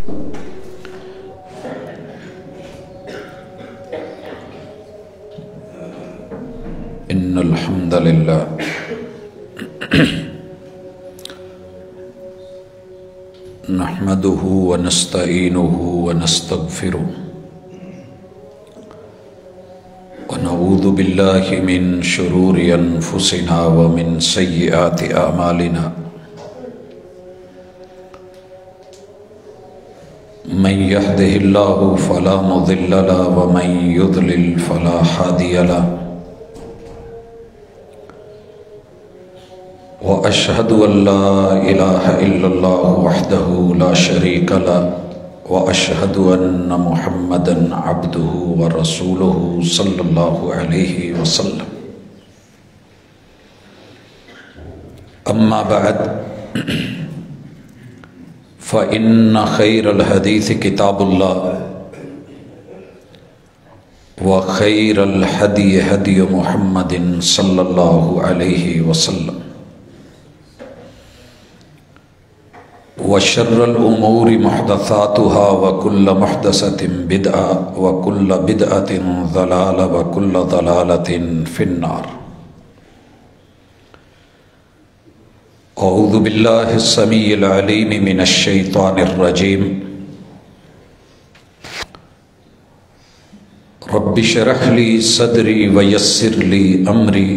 إن الحمد لله نحمده ونستعينه ونستغفره ونعوذ بالله من شرور أنفسنا ومن سيئات أعمالنا من يهده الله فلا مضل له ومن يضلل فلا هادي له وأشهد أن لا إله إلا الله وحده لا شريك له وأشهد أن محمدًا عبده ورسوله صلى الله عليه وسلم أما بعد فإن خير الحديث كتاب الله وخير الهدي هدي محمد صلى الله عليه وسلم وشر الأمور محدثاتها وكل محدثة بدعة وكل بدعة ضلالة وكل ضلالة في النار. أعوذ بالله السميع العليم من الشيطان الرجيم. رب اشرح لي صدري ويسر لي أمري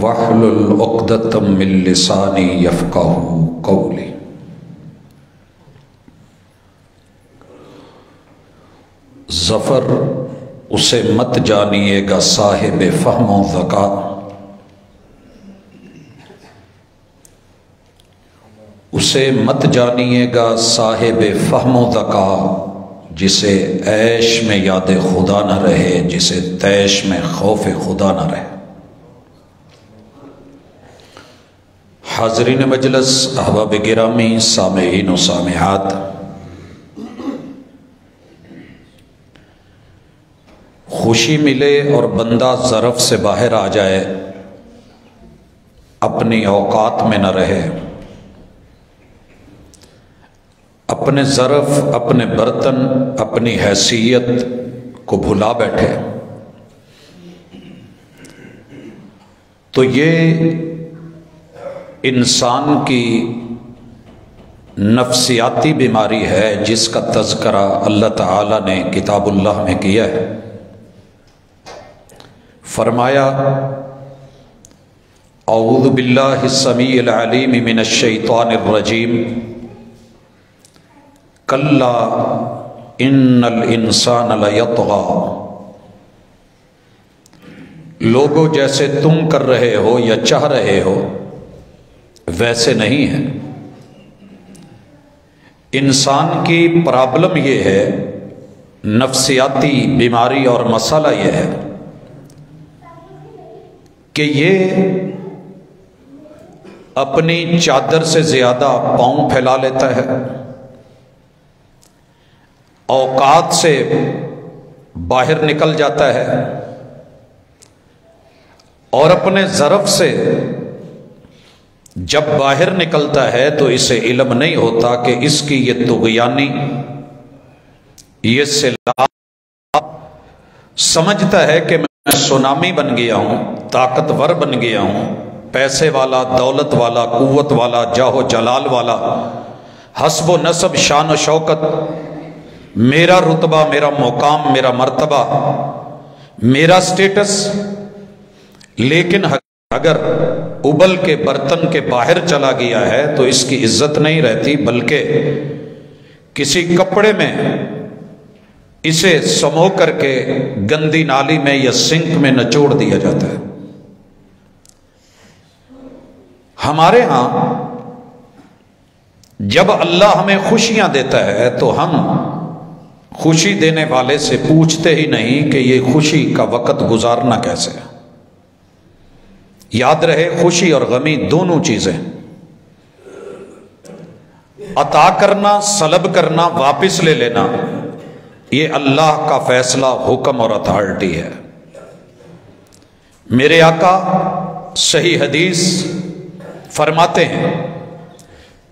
واحلل عقدۃ من لسانی یفقہوا قولی. ظفر اسے مت جانیے گا صاحب فہم و ذکا، اسے مت جانیے گا صاحب فہم و ذکا، جسے عیش میں یاد خدا نہ رہے، جسے تیش میں خوف خدا نہ رہے. حاضرین مجلس، احباب گرامی، سامعین و سامعات، خوشی ملے اور بندہ ظرف سے باہر آ جائے، اپنی اوقات میں نہ رہے، اپنے ظرف، اپنے برتن، اپنی حیثیت کو بھلا بیٹھے، تو یہ انسان کی نفسیاتی بیماری ہے، جس کا تذکرہ اللہ تعالی نے کتاب اللہ میں کیا ہے. فرمایا اعوذ باللہ السمیع العلیم من الشیطان الرجیم کلا ان الانسان لیطغی. لوگوں جیسے تم کر رہے ہو یا چاہ رہے ہو ویسے نہیں ہے. انسان کی پرابلم یہ ہے، نفسیاتی بیماری اور مسئلہ یہ ہے کہ یہ اپنی چادر سے زیادہ پاؤں پھیلا لیتا ہے، اوقات سے باہر نکل جاتا ہے، اور اپنے ظرف سے جب باہر نکلتا ہے تو اسے علم نہیں ہوتا کہ اس کی یہ طغیانی، یہ سیلاب، سمجھتا ہے کہ میں سونامی بن گیا ہوں، طاقتور بن گیا ہوں، پیسے والا، دولت والا، قوت والا، جاہ و جلال والا، حسب و نسب، شان و شوکت، میرا رتبہ، میرا مقام، میرا مرتبہ، میرا سٹیٹس. لیکن اگر ابل کے برتن کے باہر چلا گیا ہے تو اس کی عزت نہیں رہتی، بلکہ کسی کپڑے میں اسے سمو کر کے گندی نالی میں یا سنک میں نچوڑ دیا جاتا ہے. ہمارے ہاں جب اللہ ہمیں خوشیاں دیتا ہے تو ہم خوشی دینے والے سے پوچھتے ہی نہیں کہ یہ خوشی کا وقت گزارنا کیسے ہے. یاد رہے، خوشی اور غمی دونوں چیزیں، عطا کرنا، سلب کرنا، واپس لے لینا، یہ اللہ کا فیصلہ، حکم اور اتھارٹی ہے. میرے آقا صحیح حدیث فرماتے ہیں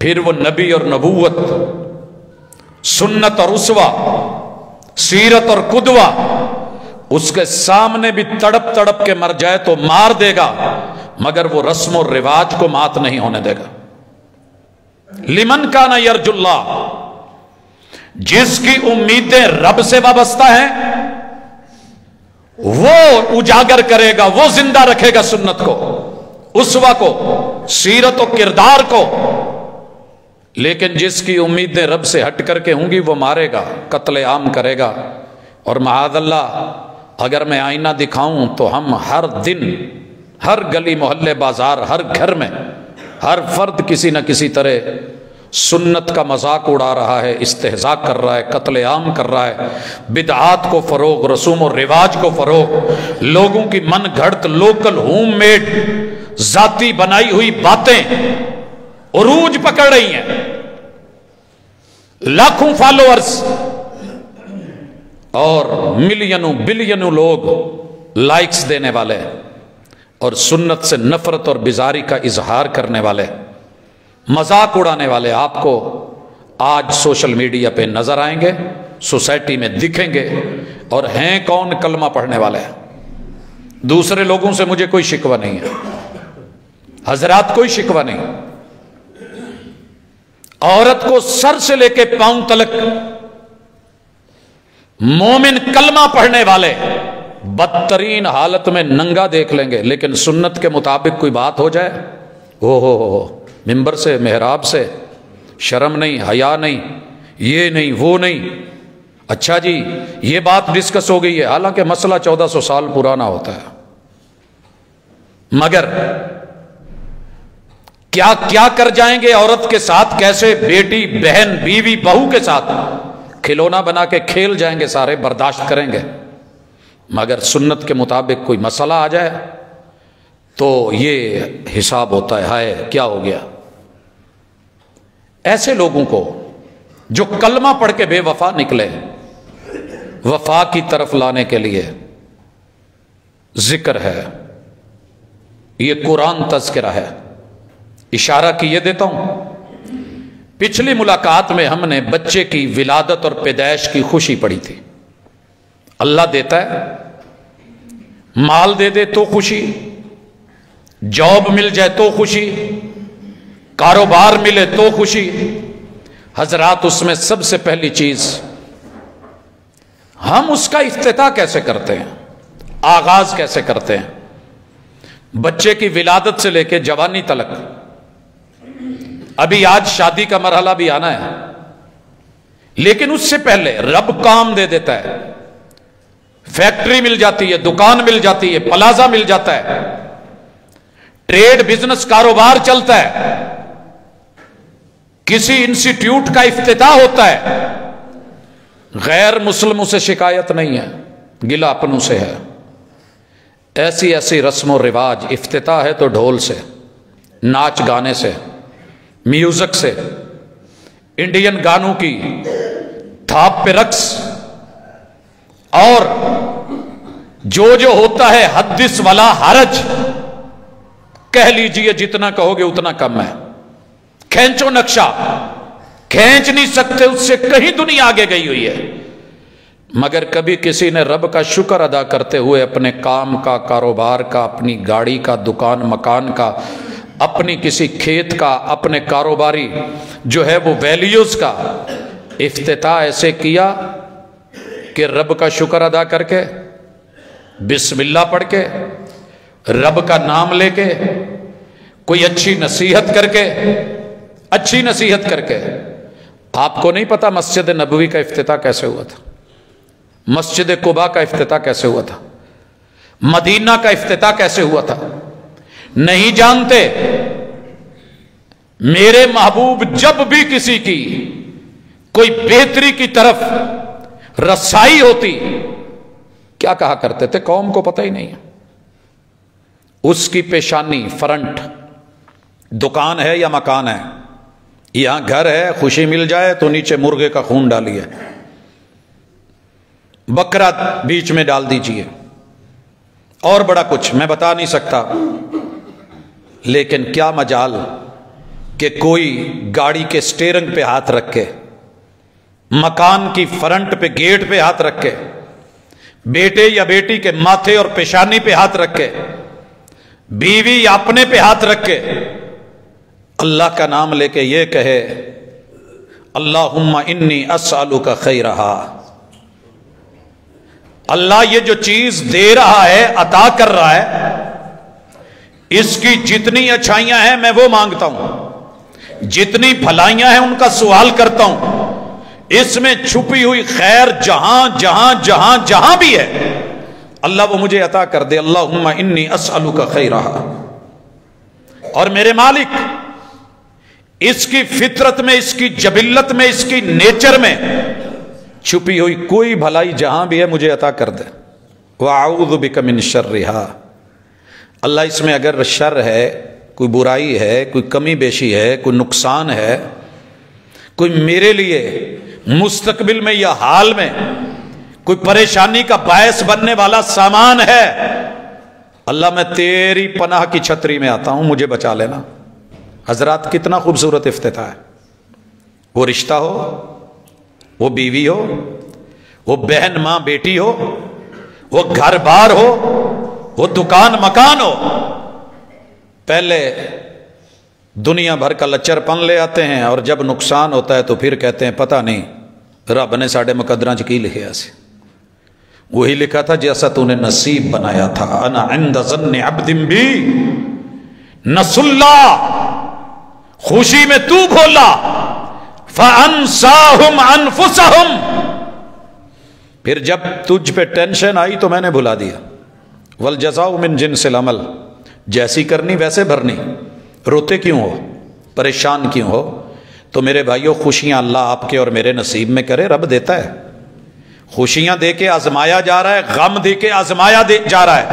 پھر وہ نبی اور نبوت، سنت اور اسوہ، سیرت اور قدوہ اس کے سامنے بھی تڑپ تڑپ کے مر جائے تو مار دے گا، مگر وہ رسم و رواج کو مات نہیں ہونے دے گا۔ لمن کان یرجو اللہ، جس کی امیدیں رب سے وابستہ ہیں وہ اجاگر کرے گا، وہ زندہ رکھے گا سنت کو، اسوہ کو، سیرت و کردار کو۔ لیکن جس کی امیدیں رب سے ہٹ کر کے ہوں گی وہ مارے گا، قتل عام کرے گا۔ اور معاذ اللہ اگر میں آئینہ دکھاؤں تو ہم ہر دن، ہر گلی محلے بازار، ہر گھر میں ہر فرد کسی نہ کسی طرح سنت کا مذاق اڑا رہا ہے، استہزاء کر رہا ہے، قتل عام کر رہا ہے، بدعات کو فروغ، رسوم و رواج کو فروغ، لوگوں کی من گھڑت لوکل ہوم میڈ ذاتی بنائی ہوئی باتیں عروج پکڑ رہی ہیں، لاکھوں فالوورز اور ملینوں بلینوں لوگ لائکس دینے والے اور سنت سے نفرت اور بیزاری کا اظہار کرنے والے، مذاق اڑانے والے آپ کو آج سوشل میڈیا پہ نظر آئیں گے، سوسائٹی میں دکھیں گے، اور ہیں کون؟ کلمہ پڑھنے والے۔ دوسرے لوگوں سے مجھے کوئی شکوہ نہیں ہے حضرات، کوئی شکوہ نہیں۔ عورت کو سر سے لے کے پاؤں تلک مومن کلمہ پڑھنے والے بدترین حالت میں ننگا دیکھ لیں گے، لیکن سنت کے مطابق کوئی بات ہو جائے، ہو ممبر سے، محراب سے، شرم نہیں، حیا نہیں، یہ نہیں، وہ نہیں، اچھا جی یہ بات ڈسکس ہو گئی ہے، حالانکہ مسئلہ 1400 سال پرانا ہوتا ہے، مگر کیا کیا کر جائیں گے عورت کے ساتھ، کیسے بیٹی، بہن، بیوی، بہو کے ساتھ کھلونا بنا کے کھیل جائیں گے، سارے برداشت کریں گے، مگر سنت کے مطابق کوئی مسئلہ آ جائے تو یہ حساب ہوتا ہے، ہائے کیا ہو گیا۔ ایسے لوگوں کو جو کلمہ پڑھ کے بے وفا نکلے، وفا کی طرف لانے کے لیے ذکر ہے، یہ قرآن تذکرہ ہے۔ اشارہ کیے دیتا ہوں، پچھلی ملاقات میں ہم نے بچے کی ولادت اور پیدائش کی خوشی پڑھی تھی۔ اللہ دیتا ہے، مال دے دے تو خوشی، جاب مل جائے تو خوشی، کاروبار ملے تو خوشی۔ حضرات اس میں سب سے پہلی چیز ہم اس کا افتتاح کیسے کرتے ہیں، آغاز کیسے کرتے ہیں؟ بچے کی ولادت سے لے کے جوانی تلک، ابھی آج شادی کا مرحلہ بھی آنا ہے، لیکن اس سے پہلے رب کام دے دیتا ہے، فیکٹری مل جاتی ہے، دکان مل جاتی ہے، پلازا مل جاتا ہے، ٹریڈ بزنس کاروبار چلتا ہے، کسی انسٹیٹیوٹ کا افتتاح ہوتا ہے، غیر مسلموں سے شکایت نہیں ہے، گلا اپنوں سے ہے۔ ایسی ایسی رسم و رواج، افتتاح ہے تو ڈھول سے، ناچ گانے سے، میوزک سے، انڈین گانوں کی تھاپ پہ رقص، اور جو ہوتا ہے حدث ولا حرج، کہہ لیجئے جتنا کہو گے اتنا کم ہے، کھینچو نقشہ، کھینچ نہیں سکتے، اس سے کہیں دنیا آگے گئی ہوئی ہے۔ مگر کبھی کسی نے رب کا شکر ادا کرتے ہوئے اپنے کام کا، کاروبار کا، اپنی گاڑی کا، دکان مکان کا، اپنی کسی کھیت کا، اپنے کاروباری جو ہے وہ ویلیوز کا افتتاح ایسے کیا کہ رب کا شکر ادا کر کے، بسم اللہ پڑھ کے، رب کا نام لے کے، کوئی اچھی نصیحت کر کے، اچھی نصیحت کر کے۔ آپ کو نہیں پتا مسجد نبوی کا افتتاح کیسے ہوا تھا، مسجد قباء کا افتتاح کیسے ہوا تھا، مدینہ کا افتتاح کیسے ہوا تھا؟ نہیں جانتے؟ میرے محبوب جب بھی کسی کی کوئی بہتری کی طرف رسائی ہوتی، کیا کہا کرتے تھے؟ قوم کو پتہ ہی نہیں ہے۔ اس کی پیشانی، فرنٹ، دکان ہے یا مکان ہے، یہاں گھر ہے، خوشی مل جائے تو نیچے مرغے کا خون ڈالیے، بکرا بیچ میں ڈال دیجئے، اور بڑا کچھ میں بتا نہیں سکتا۔ لیکن کیا مجال کہ کوئی گاڑی کے سٹیئرنگ پہ ہاتھ رکھ کے، مکان کی فرنٹ پہ گیٹ پہ ہاتھ رکھ کے، بیٹے یا بیٹی کے ماتھے اور پیشانی پہ ہاتھ رکھ کے، بیوی یا اپنے پہ ہاتھ رکھ کے اللہ کا نام لے کے یہ کہے اللہم انی اسألک خیرہا، اللہ یہ جو چیز دے رہا ہے، عطا کر رہا ہے، اس کی جتنی اچھائیاں ہیں میں وہ مانگتا ہوں، جتنی بھلائیاں ہیں ان کا سوال کرتا ہوں، اس میں چھپی ہوئی خیر جہاں جہاں جہاں جہاں بھی ہے اللہ وہ مجھے عطا کر دے۔ اللہم انی اسألک خیرہا۔ اور میرے مالک اس کی فطرت میں، اس کی جبلت میں، اس کی نیچر میں چھپی ہوئی کوئی بھلائی جہاں بھی ہے مجھے عطا کر دے۔ وَأَعُوذُ بِكَ مِن شَرِّهَا، اللہ اس میں اگر شر ہے، کوئی برائی ہے، کوئی کمی بیشی ہے، کوئی نقصان ہے، کوئی میرے لیے مستقبل میں یا حال میں کوئی پریشانی کا باعث بننے والا سامان ہے، اللہ میں تیری پناہ کی چھتری میں آتا ہوں، مجھے بچا لینا۔ حضرات کتنا خوبصورت افتتاح ہے۔ وہ رشتہ ہو، وہ بیوی ہو، وہ بہن ماں بیٹی ہو، وہ گھر بار ہو، وہ دکان مکان ہو، پہلے دنیا بھر کا لچر پن لے آتے ہیں اور جب نقصان ہوتا ہے تو پھر کہتے ہیں پتہ نہیں رب نے ساڑے مقدراں چ کی لکھیا سی۔ وہی لکھا تھا جیسا تو نے نصیب بنایا تھا، انا عند ظن عبد بی، نسوا اللہ، خوشی میں تو بھولا، فانساہم انفسہم، پھر جب تجھ پہ ٹینشن آئی تو میں نے بھلا دیا۔ والجزاء من جنس العمل، جیسی کرنی ویسے بھرنی۔ روتے کیوں ہو، پریشان کیوں ہو؟ تو میرے بھائیوں خوشیاں اللہ آپ کے اور میرے نصیب میں کرے، رب دیتا ہے۔ خوشیاں دے کے آزمایا جا رہا ہے، غم دے کے آزمایا جا رہا ہے۔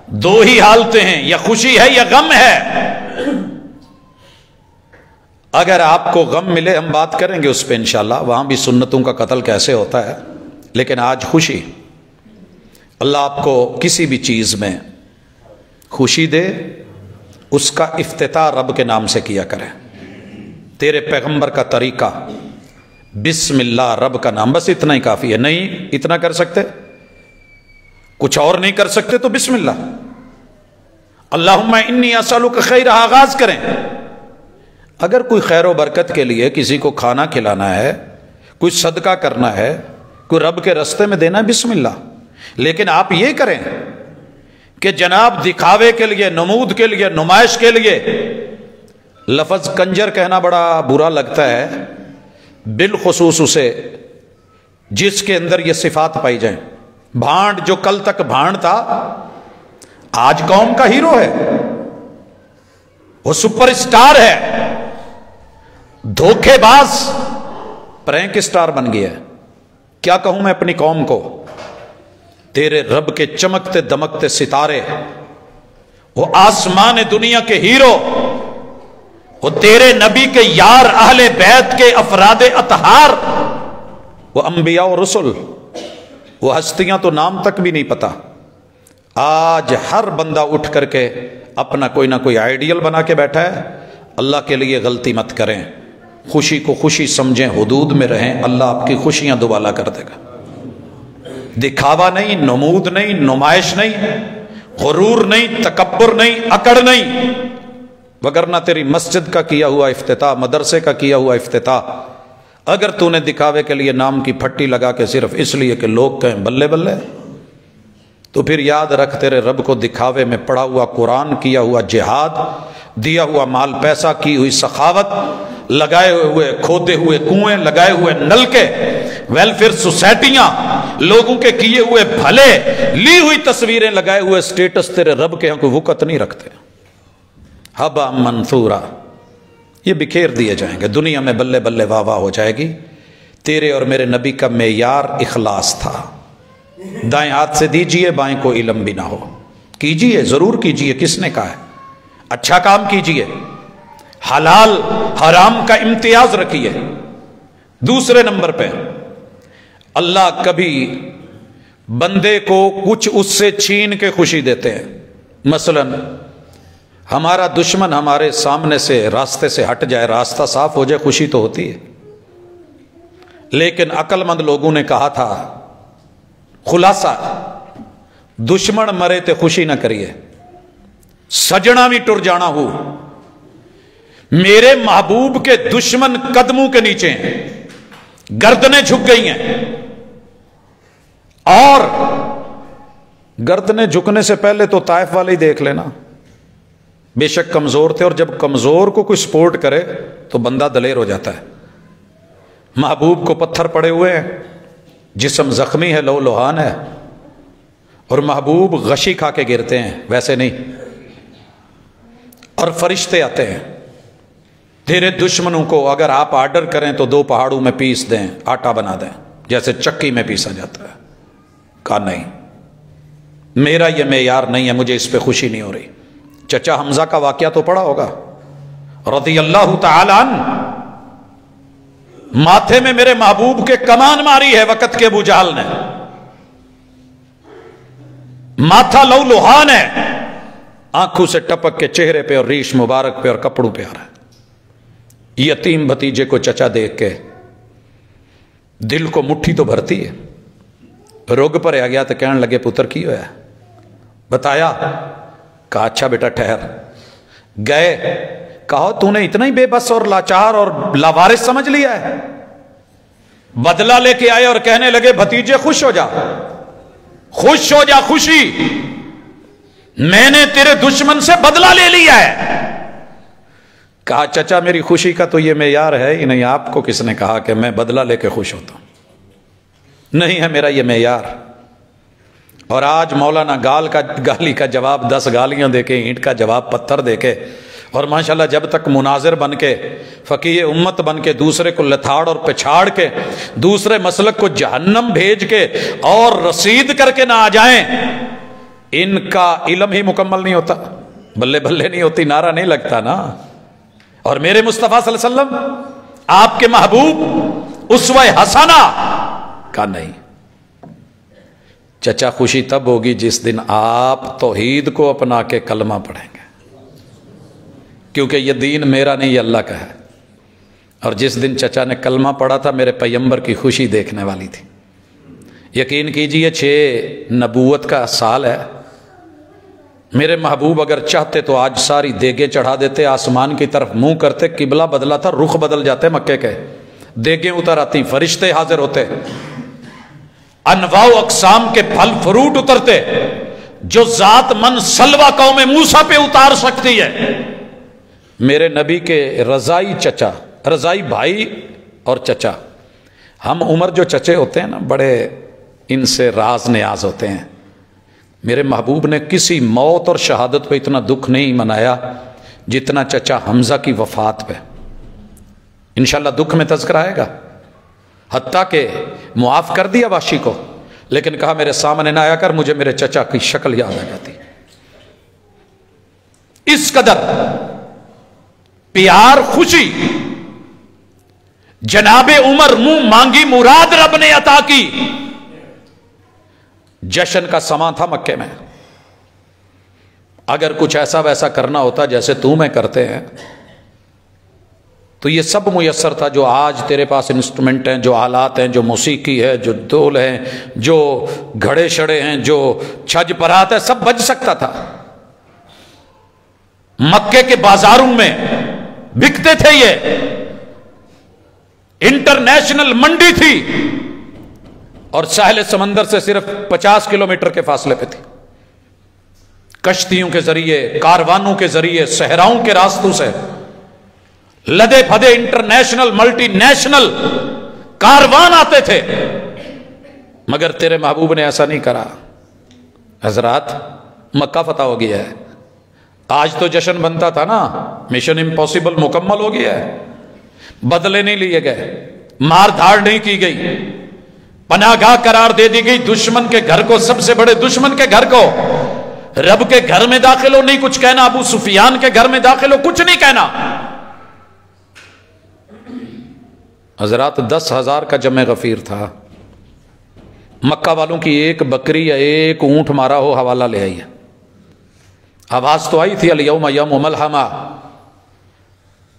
دو ہی حالتیں ہیں، یا خوشی ہے یا غم ہے۔ اگر آپ کو غم ملے ہم بات کریں گے اس پہ انشاءاللہ، وہاں بھی سنتوں کا قتل کیسے ہوتا ہے، لیکن آج خوشی، اللہ آپ کو کسی بھی چیز میں خوشی دے، اس کا افتتاح رب کے نام سے کیا کریں۔ تیرے پیغمبر کا طریقہ بسم اللہ، رب کا نام، بس اتنا ہی کافی ہے۔ نہیں اتنا کر سکتے، کچھ اور نہیں کر سکتے تو بسم اللہ، اللہم انی اسألک خیرہا آغاز کریں۔ اگر کوئی خیر و برکت کے لیے کسی کو کھانا کھلانا ہے، کوئی صدقہ کرنا ہے، کوئی رب کے رستے میں دینا ہے، بسم اللہ۔ لیکن آپ یہ کریں کہ جناب دکھاوے کے لیے، نمود کے لیے، نمائش کے لیے، لفظ کنجر کہنا بڑا برا لگتا ہے، بالخصوص اسے جس کے اندر یہ صفات پائی جائیں۔ بھانڈ جو کل تک بھانڈ تھا آج قوم کا ہیرو ہے، وہ سپر اسٹار ہے، دھوکے باز پرینک اسٹار بن گیا ہے۔ کیا کہوں میں اپنی قوم کو، تیرے رب کے چمکتے دمکتے ستارے، وہ آسمان دنیا کے ہیرو، وہ تیرے نبی کے یار، اہل بیت کے افراد اطہار، وہ انبیاء و رسل، وہ ہستیاں تو نام تک بھی نہیں پتا۔ آج ہر بندہ اٹھ کر کے اپنا کوئی نہ کوئی آئیڈیل بنا کے بیٹھا ہے۔ اللہ کے لیے غلطی مت کریں، خوشی کو خوشی سمجھیں، حدود میں رہیں، اللہ آپ کی خوشیاں دوبالا کر دے گا۔ دکھاوا نہیں، نمود نہیں، نمائش نہیں، غرور نہیں، تکبر نہیں، اکڑ نہیں، وگرنہ تیری مسجد کا کیا ہوا افتتاح، مدرسے کا کیا ہوا افتتاح، اگر تو نے دکھاوے کے لیے نام کی پھٹی لگا کے صرف اس لیے کہ لوگ کہیں بلے بلے، تو پھر یاد رکھ تیرے رب کو دکھاوے میں پڑھا ہوا قرآن، کیا ہوا جہاد، دیا ہوا مال پیسہ، کی ہوئی سخاوت، لگائے ہوئے کھودے ہوئے کنویں، لگائے ہوئے نلکے، ویلفیئر سوسائٹیاں، لوگوں کے کیے ہوئے بھلے، لی ہوئی تصویریں، لگائے ہوئے سٹیٹس تیرے رب کے ہاں کوئی وقت نہیں رکھتے۔ ہبا منثورا، یہ بکھیر دیے جائیں گے، دنیا میں بلے بلے واہ واہ ہو جائے گی۔ تیرے اور میرے نبی کا معیار اخلاص تھا۔ دائیں ہاتھ سے دیجئے، بائیں کو علم بھی نہ ہو، کیجئے، ضرور کیجئے، کس نے کہا ہے، اچھا کام کیجئے، حلال حرام کا امتیاز رکھیے۔ دوسرے نمبر پہ اللہ کبھی بندے کو کچھ اس سے چھین کے خوشی دیتے ہیں۔ مثلا ہمارا دشمن ہمارے سامنے سے راستے سے ہٹ جائے، راستہ صاف ہو جائے، خوشی تو ہوتی ہے، لیکن عقل مند لوگوں نے کہا تھا خلاصہ، دشمن مرے تے خوشی نہ کریے، سجنا بھی ٹر جانا ہو۔ میرے محبوب کے دشمن قدموں کے نیچے ہیں، گردنیں جھک گئی ہیں، اور گردنیں جھکنے سے پہلے تو طائف والے ہی دیکھ لینا، بے شک کمزور تھے، اور جب کمزور کو کوئی سپورٹ کرے تو بندہ دلیر ہو جاتا ہے۔ محبوب کو پتھر پڑے ہوئے ہیں، جسم زخمی ہے، لو لوہان ہے، اور محبوب غشی کھا کے گرتے ہیں، ویسے نہیں، اور فرشتے آتے ہیں، تیرے دشمنوں کو اگر آپ آرڈر کریں تو 2 پہاڑوں میں پیس دیں، آٹا بنا دیں، جیسے چکی میں پیسا جاتا ہے۔ کہا نہیں، میرا یہ معیار نہیں ہے، مجھے اس پہ خوشی نہیں ہو رہی۔ چچا حمزہ کا واقعہ تو پڑھا ہوگا رضی اللہ تعالی عنہ، ماتھے میں میرے محبوب کے کمان ماری ہے وقت کے ابو جہل نے، ماتھا لو لوہان ہے، آنکھوں سے ٹپک کے چہرے پہ اور ریش مبارک پہ اور کپڑوں پہ آ رہا ہے۔ یتیم بھتیجے کو چچا دیکھ کے دل کو مٹھی تو بھرتی ہے، روگ پر آ گیا تو کہنے لگے پتر کی ہوا ہے؟ بتایا، کہا اچھا بیٹا ٹھہر، گئے، کہا تو نے اتنا ہی بے بس اور لاچار اور لاوارث سمجھ لیا ہے؟ بدلہ لے کے آئے اور کہنے لگے بھتیجے خوش ہو جا، خوش ہو جا، خوشی، میں نے تیرے دشمن سے بدلہ لے لیا ہے۔ کہا چچا میری خوشی کا تو یہ معیار ہے ہی نہیں، آپ کو کس نے کہا کہ میں بدلہ لے کے خوش ہوتا ہوں؟ نہیں ہے میرا یہ معیار۔ اور آج مولانا گالی کا جواب 10 گالیاں دے کے، اینٹ کا جواب پتھر دے کے، اور ماشاءاللہ جب تک مناظر بن کے، فقیہ امت بن کے، دوسرے کو لتھاڑ اور پچھاڑ کے، دوسرے مسلک کو جہنم بھیج کے اور رسید کر کے نہ آ جائیں، ان کا علم ہی مکمل نہیں ہوتا، بلے بلے نہیں ہوتی، نعرہ نہیں لگتا نا۔ اور میرے مصطفیٰ صلی اللہ علیہ وسلم، آپ کے محبوب اسوہ حسنہ، کا نہیں، چچا خوشی تب ہوگی جس دن آپ توحید کو اپنا کے کلمہ پڑھیں گے، کیونکہ یہ دین میرا نہیں، یہ اللہ کا ہے۔ اور جس دن چچا نے کلمہ پڑھا تھا، میرے پیغمبر کی خوشی دیکھنے والی تھی۔ یقین کیجئے 6 نبوت کا سال ہے، میرے محبوب اگر چاہتے تو آج ساری دیگیں چڑھا دیتے، آسمان کی طرف منہ کرتے، قبلہ بدلا تھا، رخ بدل جاتے مکے کے، دیگیں اتر آتی، فرشتے حاضر ہوتے، انواع و اقسام کے پھل فروٹ اترتے، جو ذات من سلوہ قوم موسیٰ پہ اتار سکتی ہے۔ میرے نبی کے رضائی چچا، رضائی بھائی اور چچا، ہم عمر جو چچے ہوتے ہیں نا، بڑے ان سے راز نیاز ہوتے ہیں۔ میرے محبوب نے کسی موت اور شہادت پہ اتنا دکھ نہیں منایا جتنا چچا حمزہ کی وفات پہ۔ انشاءاللہ دکھ میں تذکرہ آئے گا، حتیٰ کہ معاف کر دیا واشی کو، لیکن کہا میرے سامنے نہ آیا کر، مجھے میرے چچا کی شکل یاد آ جاتی۔ اس قدر پیار، خوشی، جناب عمر منہ مانگی مراد رب نے عطا کی۔ جشن کا سماں تھا مکے میں، اگر کچھ ایسا ویسا کرنا ہوتا جیسے تو میں کرتے ہیں تو یہ سب میسر تھا، جو آج تیرے پاس انسٹرومنٹ ہیں، جو آلات ہیں، جو موسیقی ہے، جو ڈول ہیں، جو گھڑے شڑے ہیں، جو چھج پرات ہے، سب بج سکتا تھا۔ مکے کے بازاروں میں بکتے تھے، یہ انٹرنیشنل منڈی تھی، اور ساحل سمندر سے صرف 50 کلومیٹر کے فاصلے پہ تھی۔ کشتیوں کے ذریعے، کاروانوں کے ذریعے، صحراؤں کے راستوں سے لدے پھدے انٹرنیشنل ملٹی نیشنل کاروان آتے تھے، مگر تیرے محبوب نے ایسا نہیں کرا۔ حضرات مکہ فتح ہو گیا ہے، آج تو جشن بنتا تھا نا، مشن امپاسبل مکمل ہو گیا ہے، بدلے نہیں لیے گئے، مار دھاڑ نہیں کی گئی، پناہ گاہ قرار دے دی گئی دشمن کے گھر کو، سب سے بڑے دشمن کے گھر کو۔ رب کے گھر میں داخل ہو نہیں کچھ کہنا، ابو سفیان کے گھر میں داخل ہو کچھ نہیں کہنا۔ حضرات 10,000 کا جمع غفیر تھا، مکہ والوں کی ایک بکری یا ایک اونٹ مارا ہو حوالہ لے آئیے، آواز تو آئی تھی الیوم یوم ملحمہ،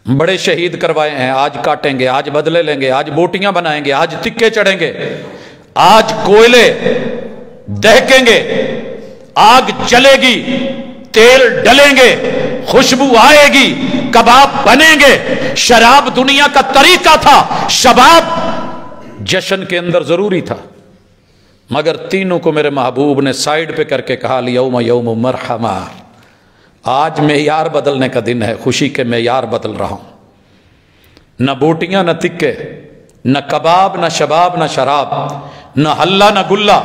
بڑے شہید کروائے ہیں، آج کاٹیں گے، آج بدلے لیں گے، آج بوٹیاں بنائیں گے، آج تکے چڑھیں گے، آج کوئلے دہکیں گے، آگ جلے گی، تیل ڈلیں گے، خوشبو آئے گی، کباب بنیں گے۔ شراب دنیا کا طریقہ تھا، شباب جشن کے اندر ضروری تھا، مگر تینوں کو میرے محبوب نے سائیڈ پہ کر کے کہا الیوم یوم مرحمہ، آج معیار بدلنے کا دن ہے، خوشی کے معیار بدل رہا ہوں۔ نہ بوٹیاں نہ تکے، نہ کباب نہ شباب نہ شراب، نہ ہلا نہ گلا،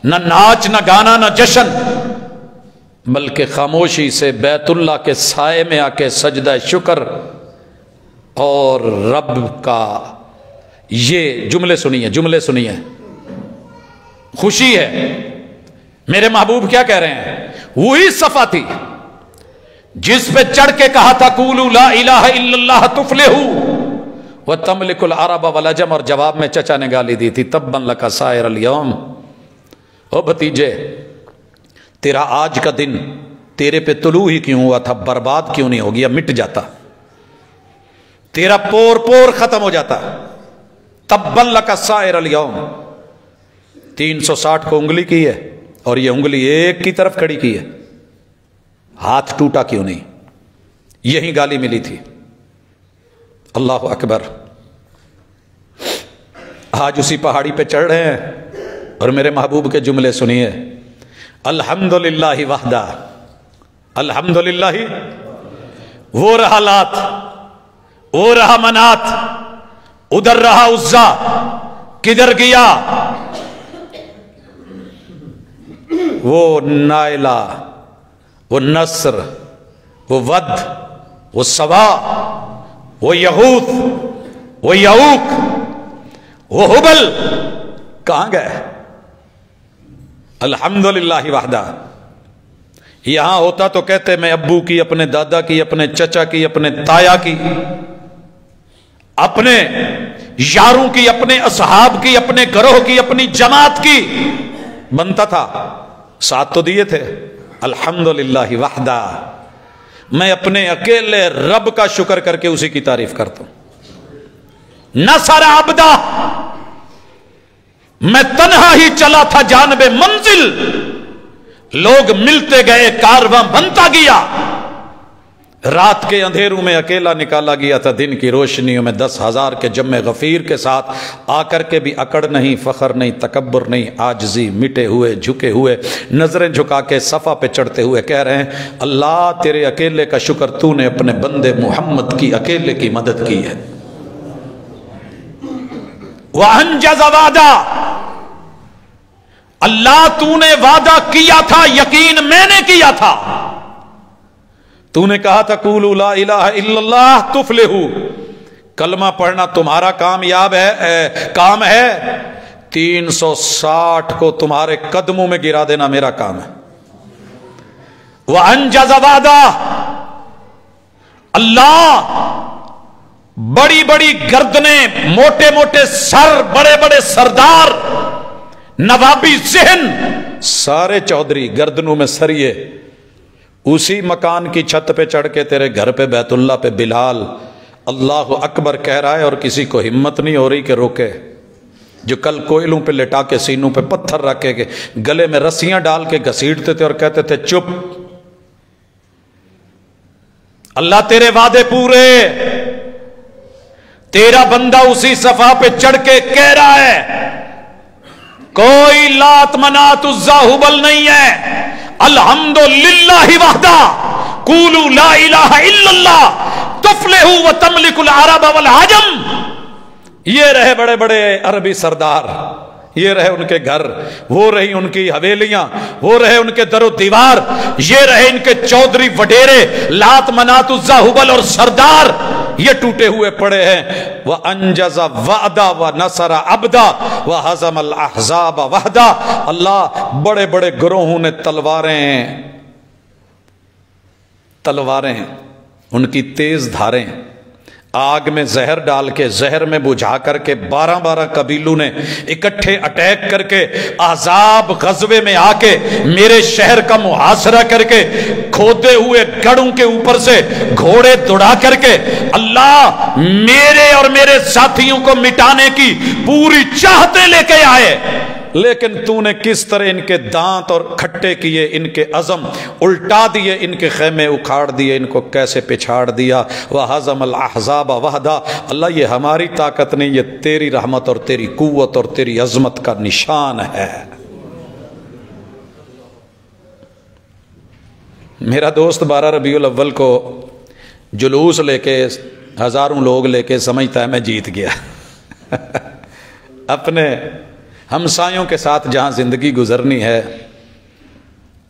نہ ناچ نہ گانا نہ جشن، بلکہ خاموشی سے بیت اللہ کے سائے میں آ کے سجدہ شکر اور رب کا یہ جملے سنیے، خوشی ہے۔ میرے محبوب کیا کہہ رہے ہیں؟ وہی صفا تھی جس پہ چڑھ کے کہا تھا قولوا لا الہ الا اللہ تفلحوا وتملک العرب والعجم، اور جواب میں چچا نے گالی دی تھی تبا لک سائر اليوم، او بھتیجے تیرا آج کا دن تیرے پہ طلوع ہی کیوں ہوا تھا، برباد کیوں نہیں ہو گیا، مٹ جاتا، تیرا پور پور ختم ہو جاتا۔ تبا لک سائر اليوم، 360 کو انگلی کی ہے اور یہ انگلی ایک کی طرف کھڑی کی ہے، ہاتھ ٹوٹا کیوں نہیں، یہی گالی ملی تھی۔ اللہ اکبر، آج اسی پہاڑی پہ چڑھ رہے ہیں اور میرے محبوب کے جملے سنیے، الحمدللہ وحدہ، الحمدللہ، وہ رہا لات، وہ رہا منات، ادھر رہا عزا، کدھر گیا وہ نائلہ، وہ نصر، وہ ود، وہ سوا، وہ یغوث، وہ یعوق، وہ حبل، کہاں گئے؟ الحمدللہ وحدہ۔ یہاں ہوتا تو کہتے میں ابو کی، اپنے دادا کی، اپنے چچا کی، اپنے تایا کی، اپنے یاروں کی، اپنے اصحاب کی، اپنے گروہ کی، اپنی جماعت کی، بنتا تھا، ساتھ تو دیے تھے۔ الحمدللہ وحدہ، میں اپنے اکیلے رب کا شکر کر کے اسی کی تعریف کرتا ہوں۔ نصر عبدہ، میں تنہا ہی چلا تھا جانب منزل، لوگ ملتے گئے، کارواں بنتا گیا، رات کے اندھیروں میں اکیلا نکالا گیا تھا، دن کی روشنیوں میں 10,000 کے جمع غفیر کے ساتھ آ کر کے بھی اکڑ نہیں، فخر نہیں، تکبر نہیں، عاجزی، مٹے ہوئے، جھکے ہوئے، نظریں جھکا کے صفا پہ چڑھتے ہوئے کہہ رہے ہیں اللہ تیرے اکیلے کا شکر، تو نے اپنے بندے محمد کی اکیلے کی مدد کی ہے۔ وَأَنْجَزَ وَعْدَا، اللہ تو نے وعدہ کیا تھا، یقین میں نے کیا تھا، تو نے کہا تھا قولوا لا الہ الا اللہ تفلحوا، کلمہ پڑھنا تمہارا کامیاب ہے، کام ہے، 360 کو تمہارے قدموں میں گرا دینا میرا کام ہے۔ وَأَنْجَزَ وَعْدَا، اللہ بڑی بڑی گردنیں، موٹے موٹے سر، بڑے بڑے سردار، نوابی ذہن، سارے چودھری، گردنوں میں سریے، اسی مکان کی چھت پہ چڑھ کے تیرے گھر پہ بیت اللہ پہ بلال اللہ اکبر کہہ رہا ہے، اور کسی کو ہمت نہیں ہو رہی کہ روکے۔ جو کل کوئلوں پہ لٹا کے سینوں پہ پتھر رکھ کے گلے میں رسیاں ڈال کے گھسیٹتے تھے اور کہتے تھے چپ، اللہ تیرے وعدے پورے، تیرا بندہ اسی صفا پہ چڑھ کے کہہ رہا ہے کوئی لات منات عزا حبل نہیں ہے، الحمدللہ وحدہ قولوا لا الہ الا اللہ تفلحوا وتملک العرب والعجم۔ یہ رہے بڑے بڑے عربی سردار، یہ رہے ان کے گھر، وہ رہی ان کی حویلیاں، وہ رہے ان کے در و دیوار، یہ رہے ان کے چودھری وڈیرے، لات منات عزا حبل اور سردار، یہ ٹوٹے ہوئے پڑے ہیں۔ وَأَنْجَزَ وَعْدَا وَنَصَرَ عَبْدًا وَهَزَمَ الْأَحْزَابَ وَحْدًا، اللہ بڑے بڑے گروہوں نے تلواریں، ان کی تیز دھاریں آگ میں زہر ڈال کے زہر میں بجھا کر کے 12 قبیلوں نے اکٹھے اٹیک کر کے احزاب غزوے میں آ کے میرے شہر کا محاصرہ کر کے کھودے ہوئے گڑھوں کے اوپر سے گھوڑے دوڑا کر کے اللہ میرے اور میرے ساتھیوں کو مٹانے کی پوری چاہتے لے کے آئے، لیکن تو نے کس طرح ان کے دانت اور کھٹے کیے، ان کے عزم الٹا دیے، ان کے خیمے اکھاڑ دیے، ان کو کیسے پچھاڑ دیا۔ وَهَزَمَ الْأَحْزَابَ وَحْدَا، اللہ یہ ہماری طاقت نہیں، یہ تیری رحمت اور تیری قوت اور تیری عظمت کا نشان ہے۔ میرا دوست 12 ربیع الاول کو جلوس لے کے ہزاروں لوگ لے کے سمجھتا ہے میں جیت گیا اپنے ہمسایوں کے ساتھ جہاں زندگی گزرنی ہے،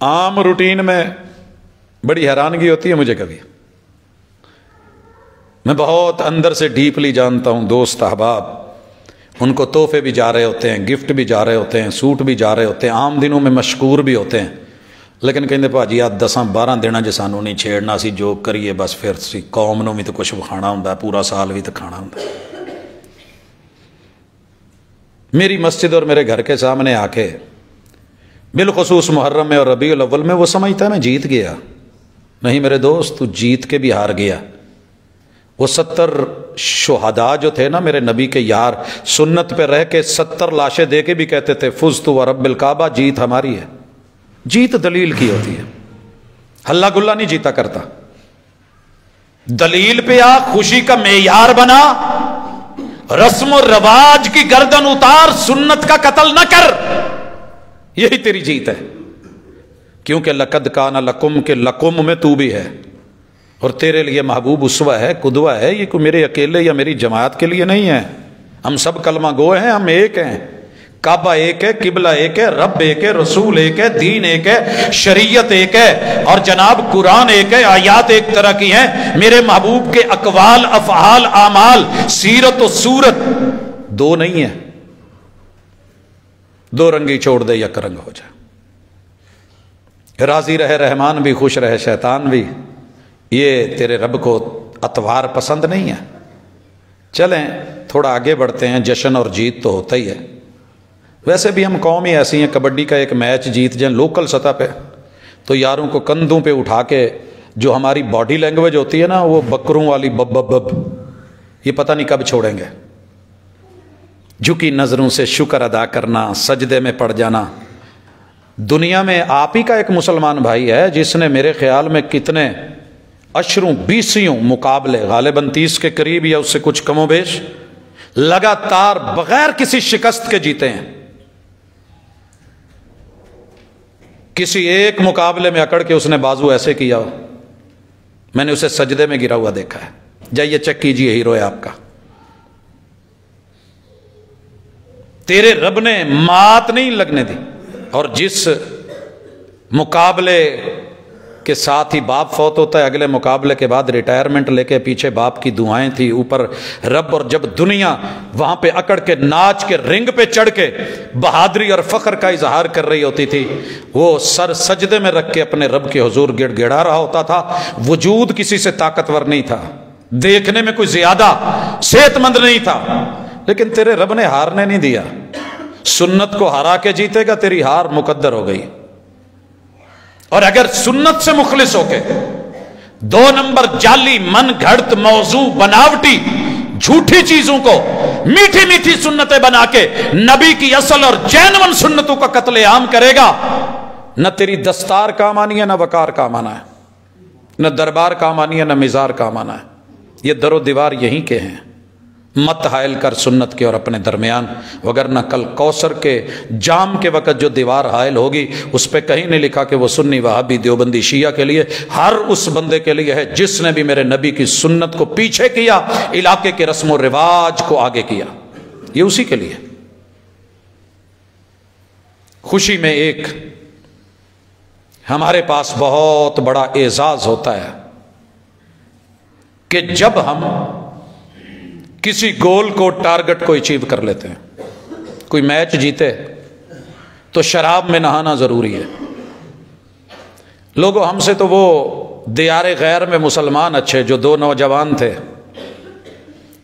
عام روٹین میں بڑی حیرانگی ہوتی ہے مجھے کبھی۔ میں بہت اندر سے ڈیپلی جانتا ہوں دوست احباب، ان کو تحفے بھی جا رہے ہوتے ہیں، گفٹ بھی جا رہے ہوتے ہیں، سوٹ بھی جا رہے ہوتے ہیں، عام دنوں میں مشکور بھی ہوتے ہیں، لیکن کہندے بھاجی آ 10-12 دن جے سانوں نہیں چھیڑنا، سی جو کریے بس پھر سی قوم نوں بھی تو کچھ کھانا ہوندا ہے، پورا سال بھی تو کھانا ہوندا ہے۔ میری مسجد اور میرے گھر کے سامنے آ کے بالخصوص محرم میں اور ربیع الاول میں وہ سمجھتا ہے میں جیت گیا۔ نہیں میرے دوست، تو جیت کے بھی ہار گیا۔ وہ 70 شہداء جو تھے نا میرے نبی کے یار، سنت پہ رہ کے 70 لاشیں دے کے بھی کہتے تھے فزت ورب الکعبہ، جیت ہماری ہے۔ جیت دلیل کی ہوتی ہے، ہلہ گلہ نہیں جیتا کرتا۔ دلیل پہ آ، خوشی کا معیار بنا، رسم و رواج کی گردن اتار، سنت کا قتل نہ کر، یہی تیری جیت ہے۔ کیونکہ لقد کان لکم کے لکم میں تو بھی ہے، اور تیرے لیے محبوب اسوہ ہے، قدوہ ہے۔ یہ کوئی میرے اکیلے یا میری جماعت کے لیے نہیں ہے، ہم سب کلمہ گو ہیں، ہم ایک ہیں۔ کعبہ ایک ہے، قبلہ ایک ہے، رب ایک ہے، رسول ایک ہے، دین ایک ہے، شریعت ایک ہے، اور جناب قرآن ایک ہے، آیات ایک طرح کی ہیں۔ میرے محبوب کے اقوال، افعال، اعمال، سیرت و صورت دو نہیں ہیں۔ دو رنگی چھوڑ دے یک رنگ ہو جائے، راضی رہے رحمان بھی، خوش رہے شیطان بھی۔ یہ تیرے رب کو اتوار پسند نہیں ہے۔ چلیں تھوڑا آگے بڑھتے ہیں، جشن اور جیت تو ہوتا ہی ہے۔ ویسے بھی ہم قوم ہی ایسی ہیں، کبڈی کا ایک میچ جیت جائیں لوکل سطح پہ تو یاروں کو کندھوں پہ اٹھا کے جو ہماری باڈی لینگویج ہوتی ہے نا، وہ بکروں والی بب بب بب، یہ پتہ نہیں کب چھوڑیں گے۔ جھکی نظروں سے شکر ادا کرنا، سجدے میں پڑ جانا۔ دنیا میں آپ ہی کا ایک مسلمان بھائی ہے جس نے میرے خیال میں کتنے 10 مقابلے، غالباً 30 کے قریب یا اس سے کچھ کم و بیش، لگاتار بغیر کسی شکست کے جیتے ہیں۔ کسی ایک مقابلے میں اکڑ کے اس نے بازو ایسے کیا ہو، میں نے اسے سجدے میں گرا ہوا دیکھا ہے۔ جائیے چیک کیجئے، ہیرو ہے آپ کا۔ تیرے رب نے مات نہیں لگنے دی۔ اور جس مقابلے کے ساتھ ہی باپ فوت ہوتا ہے، اگلے مقابلے کے بعد ریٹائرمنٹ لے کے پیچھے باپ کی دعائیں تھی، اوپر رب، اور جب دنیا وہاں پہ اکڑ کے ناچ کے رنگ پہ چڑھ کے بہادری اور فخر کا اظہار کر رہی ہوتی تھی، وہ سر سجدے میں رکھ کے اپنے رب کے حضور گڑ گڑا رہا ہوتا تھا۔ وجود کسی سے طاقتور نہیں تھا، دیکھنے میں کوئی زیادہ صحت مند نہیں تھا، لیکن تیرے رب نے ہارنے نہیں دیا۔ سنت کو ہرا کے جیتے گا، تیری ہار مقدر ہو گئی۔ اور اگر سنت سے مخلص ہو کے 2 نمبر جعلی، من گھڑت، موضوع، بناوٹی، جھوٹی چیزوں کو میٹھی میٹھی سنتیں بنا کے نبی کی اصل اور جینون سنتوں کا قتل عام کرے گا، نہ تیری دستار کام آنی ہے، نہ وقار کام آنا ہے، نہ دربار کام آنی ہے، نہ مزار کام آنا ہے۔ یہ در و دیوار یہیں کے ہیں۔ مت حائل کر سنت کے اور اپنے درمیان، وگرنہ کل کوثر کے جام کے وقت جو دیوار حائل ہوگی اس پہ کہیں نہیں لکھا کہ وہ سنی، وہابی، دیوبندی، شیعہ کے لیے، ہر اس بندے کے لیے ہے جس نے بھی میرے نبی کی سنت کو پیچھے کیا، علاقے کے رسم و رواج کو آگے کیا، یہ اسی کے لیے۔ خوشی میں ایک ہمارے پاس بہت بڑا اعزاز ہوتا ہے کہ جب ہم کسی گول کو، ٹارگٹ کو اچیو کر لیتے ہیں۔ کوئی میچ جیتے تو شراب میں نہانا ضروری ہے۔ لوگوں ہم سے تو وہ دیار غیر میں مسلمان اچھے، جو 2 نوجوان تھے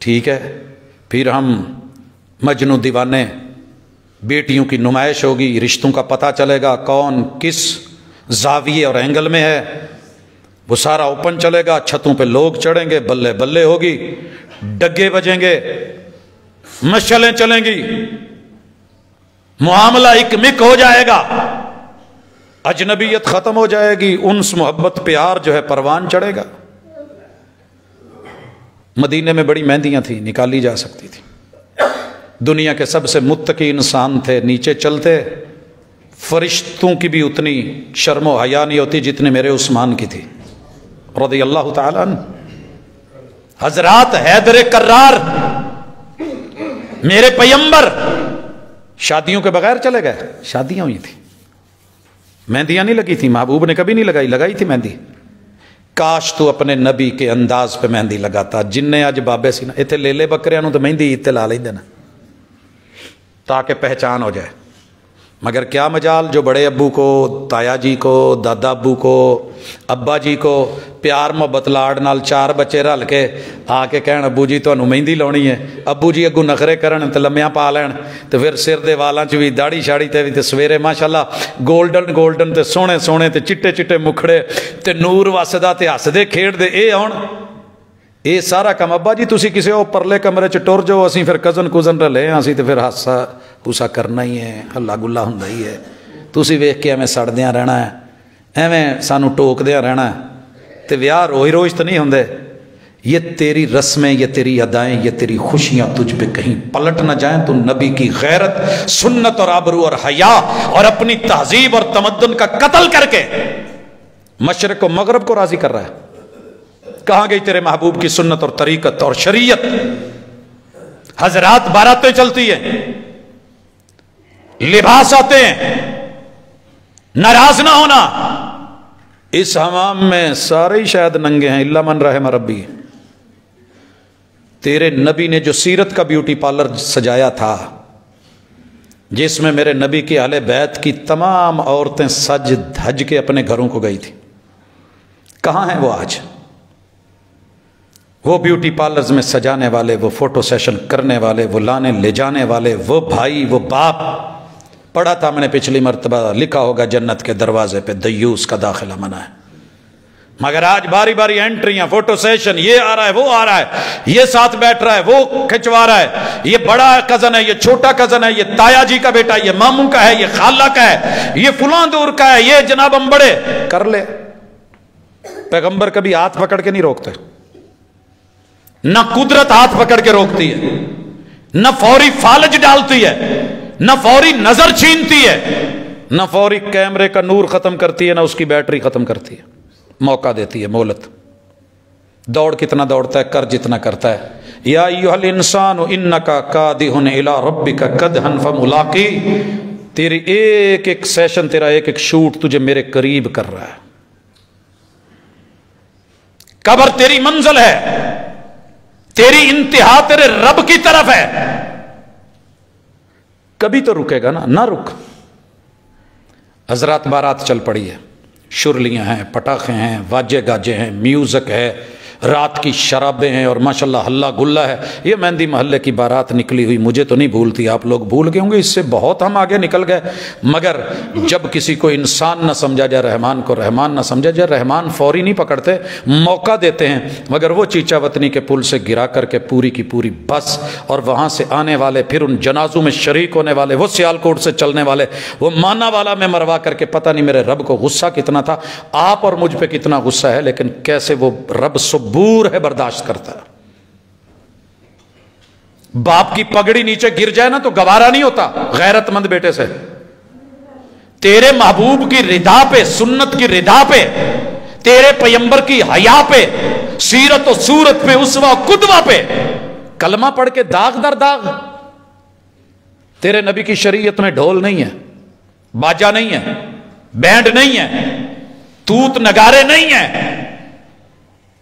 ٹھیک ہے، پھر ہم مجنو دیوانے، بیٹیوں کی نمائش ہوگی، رشتوں کا پتہ چلے گا کون کس زاویے اور اینگل میں ہے، وہ سارا اوپن چلے گا، چھتوں پہ لوگ چڑھیں گے، بلے بلے ہوگی، ڈگے بجیں گے، مشعلیں چلیں گی، معاملہ اکمک ہو جائے گا، اجنبیت ختم ہو جائے گی، انس محبت پیار جو ہے پروان چڑھے گا۔ مدینے میں بڑی مہندیاں تھیں، نکالی جا سکتی تھی، دنیا کے سب سے متقی انسان تھے، نیچے چلتے، فرشتوں کی بھی اتنی شرم و حیا نہیں ہوتی جتنی میرے عثمان کی تھی رضی اللہ تعالیٰ عنہ۔ حضرات حیدر کرار میرے پیمبر شادیوں کے بغیر چلے گئے، شادیاں ہوئی تھیں، مہندیاں نہیں لگی تھی، محبوب نے کبھی نہیں لگائی، لگائی تھی مہندی۔ کاش تو اپنے نبی کے انداز پہ مہندی لگاتا، جن نے اج بابے سی نا اتنے لے بکریاں نو تو مہندی اطلاع لیں دینا تاکہ پہچان ہو جائے، مگر کیا مجال جو بڑے ابو کو، تایا جی کو، دادا ابو کو، ابا جی کو پیار محبت لاڑ نال چار بچے رل کے آ کے کہن ابو جی تانوں مہندی لاؤنی ہے، ابو جی اگوں نخرے کرن تے لمیاں پا لین تے پھر سر دے والاں چ بھی داڑھی شاڑی تے بھی تے سویرے ماشاءاللہ گولڈن تے سونے سونے تے چٹے چٹے مکھڑے تے نور وسدا تے ہسدے کھیڈدے اے ہون اے سارا کم ابا جی تسی کسے او پرلے کمرے چ ٹر جاؤ، اسی پھر کزن رلے ہاں، اسی تے پھر ہاسا پوسا کرنا ہی ہے، ہلا گلا ہوندا ہی ہے، تسی ویکھ کے ایویں سڑدیاں رہنا ہے، ایویں سانو ٹوکدیاں رہنا ہے تے ویاہ روز تے نہیں ہوندے۔ یہ تیری رسمیں، یہ تیری ادائیں، یہ تیری خوشیاں تجھ پہ کہیں پلٹ نہ جائیں تو نبی کی غیرت، سنت اور آبرو اور حیا اور اپنی تہذیب اور تمدن کا قتل کر کے مشرق و مغرب کو راضی کر رہا ہے۔ کہاں گئی تیرے محبوب کی سنت اور طریقت اور شریعت؟ حضرات باراتیں چلتی ہیں، لباس آتے ہیں، ناراض نہ ہونا، اس حمام میں سارے ہی شاید ننگے ہیں الا من رحم ربی۔ تیرے نبی نے جو سیرت کا بیوٹی پارلر سجایا تھا، جس میں میرے نبی کی اہل بیت کی تمام عورتیں سج دھج کے اپنے گھروں کو گئی تھی، کہاں ہیں وہ آج؟ وہ بیوٹی پارلرز میں سجانے والے، وہ فوٹو سیشن کرنے والے، وہ لانے لے جانے والے، وہ بھائی، وہ باپ۔ پڑھا تھا میں نے پچھلی مرتبہ، لکھا ہوگا جنت کے دروازے پہ دیوس کا داخلہ منع ہے، مگر آج باری باری انٹریاں، فوٹو سیشن، یہ آ رہا ہے، وہ آ رہا ہے، یہ ساتھ بیٹھ رہا ہے، وہ کھنچوا رہا ہے، یہ بڑا کزن ہے، یہ چھوٹا کزن ہے، یہ تایا جی کا بیٹا، یہ ماموں کا ہے، یہ خالہ کا ہے، یہ فلاں دور کا ہے، یہ جناب ہم بڑے کر لے۔ پیغمبر کبھی ہاتھ پکڑ کے نہیں روکتے، نہ قدرت ہاتھ پکڑ کے روکتی ہے، نہ فوری فالج ڈالتی ہے، نہ فوری نظر چھینتی ہے، نہ فوری کیمرے کا نور ختم کرتی ہے، نہ اس کی بیٹری ختم کرتی ہے، موقع دیتی ہے، مہلت۔ دوڑ کتنا دوڑتا ہے، کر جتنا کرتا ہے۔ یا ایھا الانسان انک کادح الی ربک کدحا فملاقی، تیری ایک ایک سیشن، تیرا ایک ایک شوٹ تجھے میرے قریب کر رہا ہے۔ قبر تیری منزل ہے، تیری انتہا تیرے رب کی طرف ہے، کبھی تو رکے گا نا، نہ رک۔ حضرات بارات چل پڑی ہے، شرلیاں ہیں، پٹاخے ہیں، واجے گاجے ہیں، میوزک ہے، رات کی شرابیں ہیں اور ماشاءاللہ ہلا گلا ہے۔ یہ مہندی محلے کی بارات نکلی ہوئی مجھے تو نہیں بھولتی، آپ لوگ بھول گئے ہوں گے، اس سے بہت ہم آگے نکل گئے، مگر جب کسی کو انسان نہ سمجھا جائے، رحمان کو رحمان نہ سمجھا جائے، رحمان فوری نہیں پکڑتے، موقع دیتے ہیں، مگر وہ چیچا وطنی کے پل سے گرا کر کے پوری کی پوری بس، اور وہاں سے آنے والے، پھر ان جنازوں میں شریک ہونے والے، وہ سیالکوٹ سے چلنے والے، وہ مانا والا میں مروا کر کے، پتہ نہیں میرے رب کو غصہ کتنا تھا، آپ اور مجھ پہ کتنا غصہ ہے، لیکن کیسے وہ رب صبور ہے، برداشت کرتا ہے۔ باپ کی پگڑی نیچے گر جائے نا تو گوارا نہیں ہوتا غیرت مند بیٹے سے۔ تیرے محبوب کی ردا پہ، سنت کی ردا پہ، تیرے پیمبر کی حیا پہ، سیرت و صورت پہ، اسوہ و قدوہ پہ کلمہ پڑھ کے داغ در داغ۔ تیرے نبی کی شریعت میں ڈھول نہیں ہے، باجا نہیں ہے، بینڈ نہیں ہے، توت نگارے نہیں ہیں،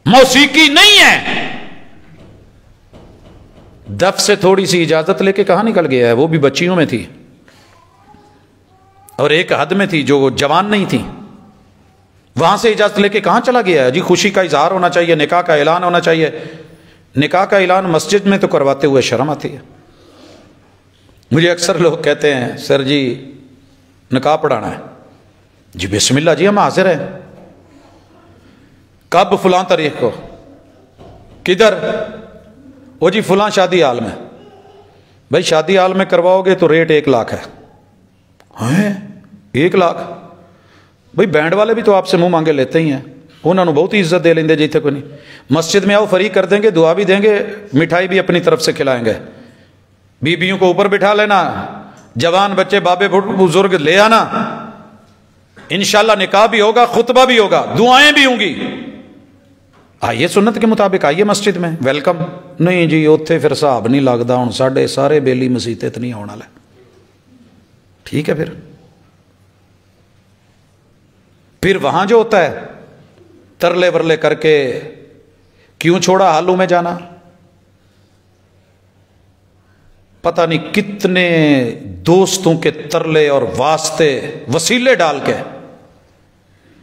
موسیقی نہیں ہے۔ دف سے تھوڑی سی اجازت لے کے کہاں نکل گیا ہے؟ وہ بھی بچیوں میں تھی اور ایک حد میں تھی جو جوان نہیں تھی، وہاں سے اجازت لے کے کہاں چلا گیا ہے؟ جی خوشی کا اظہار ہونا چاہیے، نکاح کا اعلان ہونا چاہیے، نکاح کا اعلان مسجد میں تو کرواتے ہوئے شرم آتی ہے. مجھے اکثر لوگ کہتے ہیں سر جی نکاح پڑھانا ہے. جی بسم اللہ جی ہم حاضر ہیں. کب؟ فلاں تاریخ کو. کدھر؟ وہ جی فلاں شادی ہال میں. بھائی شادی ہال میں کرواؤ گے تو ریٹ 1 لاکھ ہے. ہیں 1 لاکھ؟ بھائی بینڈ والے بھی تو آپ سے منہ مانگے لیتے ہی ہیں, انہوں نے بہت ہی عزت دے لیں گے جیتے کو نہیں. مسجد میں آؤ فریق کر دیں گے, دعا بھی دیں گے, مٹھائی بھی اپنی طرف سے کھلائیں گے. بیویوں کو اوپر بٹھا لینا, جوان بچے بابے بزرگ لے آنا, انشاءاللہ نکاح بھی ہوگا, خطبہ بھی ہوگا, دعائیں بھی ہوں گی. آئیے سنت کے مطابق آئیے مسجد میں, ویلکم. نہیں جی اوتھے پھر صاحب نہیں لگتا, ہوں ساڈے سارے بیلی مسیتے تو نہیں ہونا لے. ٹھیک ہے پھر وہاں جو ہوتا ہے ترلے ورلے کر کے کیوں چھوڑا حالوں میں جانا, پتہ نہیں کتنے دوستوں کے ترلے اور واسطے وسیلے ڈال کے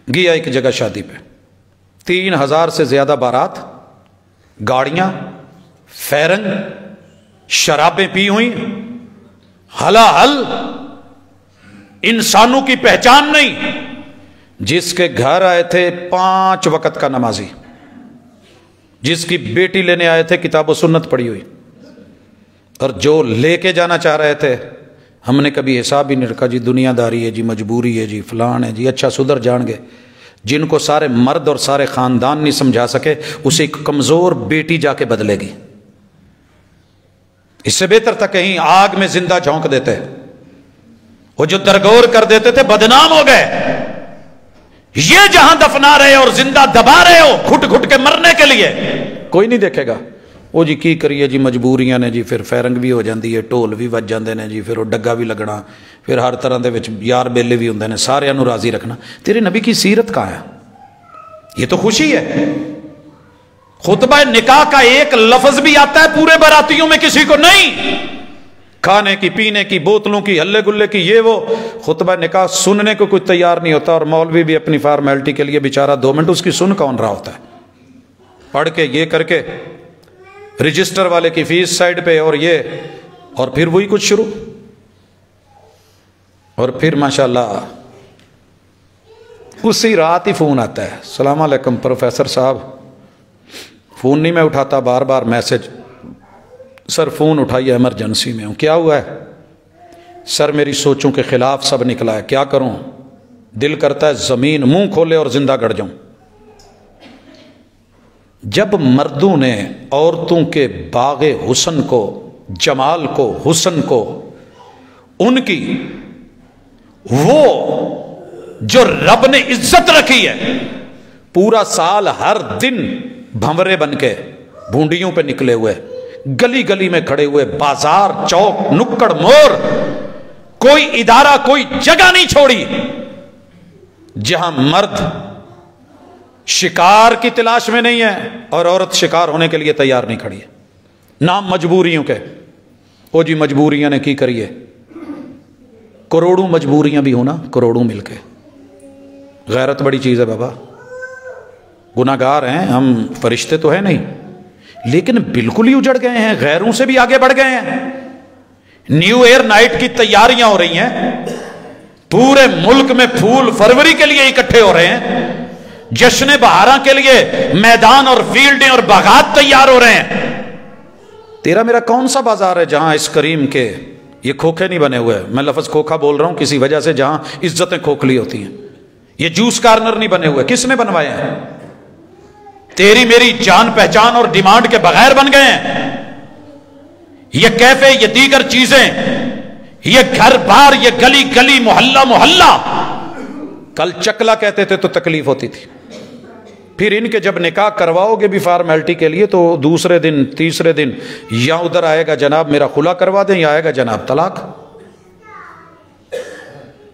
گیا ایک جگہ شادی پہ. 3000 سے زیادہ بارات, گاڑیاں, فیرنگ, شرابیں پی ہوئی, ہلا ہل, انسانوں کی پہچان نہیں. جس کے گھر آئے تھے 5 وقت کا نمازی, جس کی بیٹی لینے آئے تھے کتاب و سنت پڑھی ہوئی, اور جو لے کے جانا چاہ رہے تھے ہم نے کبھی حساب ہی نہیں رکھا جی دنیا داری ہے جی, مجبوری ہے جی, فلان ہے جی. اچھا سدھر جان گے. جن کو سارے مرد اور سارے خاندان نہیں سمجھا سکے اسے ایک کمزور بیٹی جا کے بدلے گی. اس سے بہتر تھا کہیں آگ میں زندہ جھونک دیتے. وہ جو درگور کر دیتے تھے بدنام ہو گئے. یہ جہاں دفنا رہے اور زندہ دبا رہے ہو گھٹ گھٹ کے مرنے کے لیے, کوئی نہیں دیکھے گا. وہ جی کی کریے جی مجبوریاں نے جی, پھر فیرنگ بھی ہو جاندی ہے, ٹول بھی وج جاندے نے جی, پھر وہ ڈگا بھی لگنا, پھر ہر طرح دے وچ یار بیلے بھی ہوندے نے, سارے انو راضی رکھنا. تیرے نبی کی سیرت کہاں ہے؟ یہ تو خوشی ہے. خطبہ نکاح کا ایک لفظ بھی آتا ہے پورے براتیوں میں کسی کو نہیں. کھانے کی, پینے کی, بوتلوں کی, ہلے گلے کی, یہ وہ. خطبہ نکاح سننے کو کوئی تیار نہیں ہوتا, اور مولوی بھی اپنی فارمیلٹی کے لیے بیچارہ 2 منٹ اس کی سن کون رہا ہوتا ہے. پڑھ کے یہ کر کے رجسٹر والے کی فیس سائڈ پہ, اور یہ, اور پھر وہی کچھ شروع. اور پھر ماشاءاللہ اسی رات ہی فون آتا ہے, السلام علیکم پروفیسر صاحب. فون نہیں میں اٹھاتا, بار بار میسج, سر فون اٹھائیے ایمرجنسی میں ہوں. کیا ہوا ہے؟ سر میری سوچوں کے خلاف سب نکلا ہے, کیا کروں؟ دل کرتا ہے زمین منہ کھولے اور زندہ گڑ جاؤں. جب مردوں نے عورتوں کے باغ حسن کو, جمال کو, حسن کو, ان کی وہ جو رب نے عزت رکھی ہے, پورا سال ہر دن بھنورے بن کے بھونڈیوں پہ نکلے ہوئے, گلی گلی میں کھڑے ہوئے, بازار چوک نکڑ مور, کوئی ادارہ کوئی جگہ نہیں چھوڑی جہاں مرد شکار کی تلاش میں نہیں ہے اور عورت شکار ہونے کے لیے تیار نہیں کھڑی ہے. نام مجبوریوں کے. او جی مجبوریاں نے کی کریے, کروڑوں مجبوریاں بھی ہونا, کروڑوں مل کے. غیرت بڑی چیز ہے بابا. گناہگار ہیں ہم, فرشتے تو ہیں نہیں, لیکن بالکل ہی اجڑ گئے ہیں, غیروں سے بھی آگے بڑھ گئے ہیں. نیو ایئر نائٹ کی تیاریاں ہو رہی ہیں, پورے ملک میں پھول فروری کے لیے اکٹھے ہو رہے ہیں, جشن بہاراں کے لیے میدان اور فیلڈیں اور باغات تیار ہو رہے ہیں. تیرا میرا کون سا بازار ہے جہاں اس کریم کے یہ کھوکھے نہیں بنے ہوئے؟ میں لفظ کھوکھا بول رہا ہوں کسی وجہ سے, جہاں عزتیں کھوکھلی ہوتی ہیں. یہ جوس کارنر نہیں بنے ہوئے, کس نے بنوائے ہیں؟ تیری میری جان پہچان اور ڈیمانڈ کے بغیر بن گئے ہیں. یہ کیفے, یہ دیگر چیزیں, یہ گھر بار, یہ گلی گلی, محلہ محلہ. کل چکلا کہتے تھے تو تکلیف ہوتی تھی. پھر ان کے جب نکاح کرواؤ گے بھی فارمیلٹی کے لیے, تو دوسرے دن تیسرے دن یا ادھر آئے گا جناب میرا خلا کروا دیں, یا آئے گا جناب طلاق.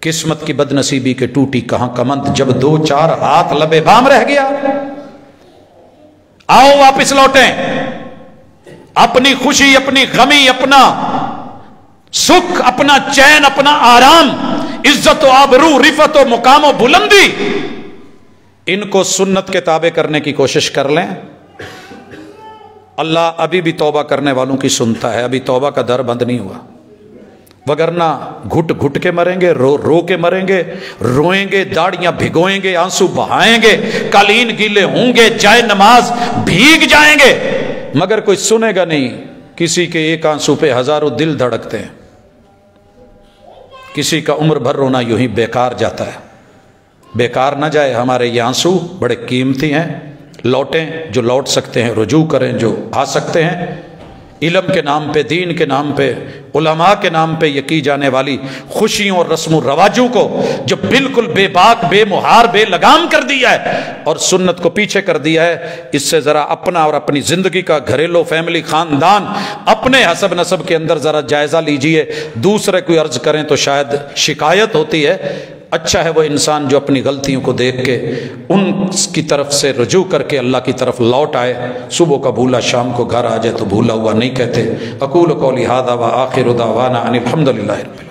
قسمت کی بد نصیبی کے ٹوٹی کہاں کمند, جب 2-4 ہاتھ لبے بام رہ گیا. آؤ واپس لوٹیں, اپنی خوشی, اپنی غمی, اپنا سکھ, اپنا چین, اپنا آرام, عزت و آبرو, رفت و مقام و بلندی, ان کو سنت کے تابع کرنے کی کوشش کر لیں. اللہ ابھی بھی توبہ کرنے والوں کی سنتا ہے، ابھی توبہ کا در بند نہیں ہوا، وگرنہ گھٹ گھٹ کے مریں گے، رو رو کے مریں گے، روئیں گے، داڑیاں بھگوئیں گے، آنسو بہائیں گے، قالین گیلے ہوں گے، جائے نماز بھیگ جائیں گے، مگر کوئی سنے گا نہیں۔ کسی کے ایک آنسو پہ ہزاروں دل دھڑکتے ہیں، کسی کا عمر بھر رونا یوں ہی بیکار جاتا ہے۔ بیکار نہ جائے، ہمارے یہ آنسو بڑے قیمتی ہیں، لوٹیں جو لوٹ سکتے ہیں، رجوع کریں جو آ سکتے ہیں۔ علم کے نام پہ، دین کے نام پہ، علماء کے نام پہ یہ کی جانے والی خوشیوں اور رسم و رواجوں کو جو بالکل بے باک، بے مہار، بے لگام کر دیا ہے اور سنت کو پیچھے کر دیا ہے، اس سے ذرا اپنا اور اپنی زندگی کا، گھریلو، فیملی، خاندان، اپنے حسب نسب کے اندر ذرا جائزہ لیجئے۔ دوسرے کوئی عرض کریں تو شاید شکایت ہوتی ہے، اچھا ہے وہ انسان جو اپنی غلطیوں کو دیکھ کے ان کی طرف سے رجوع کر کے اللہ کی طرف لوٹ آئے۔ صبح کا بھولا شام کو گھر آ جائے تو بھولا ہوا نہیں کہتے۔ اقول قولی ھذا وآخر دعوانا ان الحمد للہ رب العالمین۔